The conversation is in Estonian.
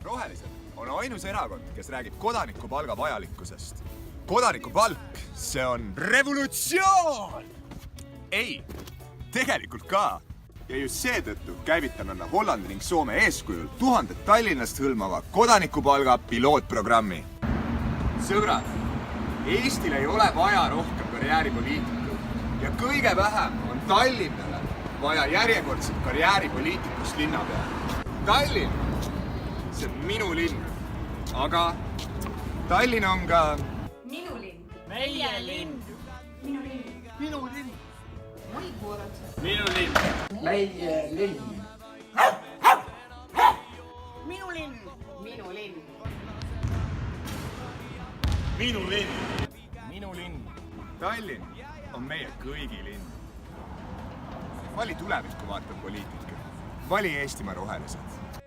Rohelised on ainus erakond, kes räägib kodanikupalga vajalikkusest. Kodanikupalk, see on revolutsioon! Ei, tegelikult ka. Ja just seetõttu käivitame Hollandi ning Soome eeskujul 1000 Tallinnast hõlmava kodanikupalga pilootprogrammi. Sõbrad, Eestil ei ole vaja rohkem karjääripoliitikut ja kõige vähem on Tallinnale vaja järjekordset karjääripoliitikust linna peal. Tallinn, see on minu linn, aga Tallinn on ka minu linn. Meie linn. Minu linn. Minu linn. minu linn. Meie linn. Minu linn. Minu linn. Minu linn. Minu linn. Tallinn on meie kõigi linn. Vali tulevikku vaatav poliitika. Vali Eestimaa rohelised.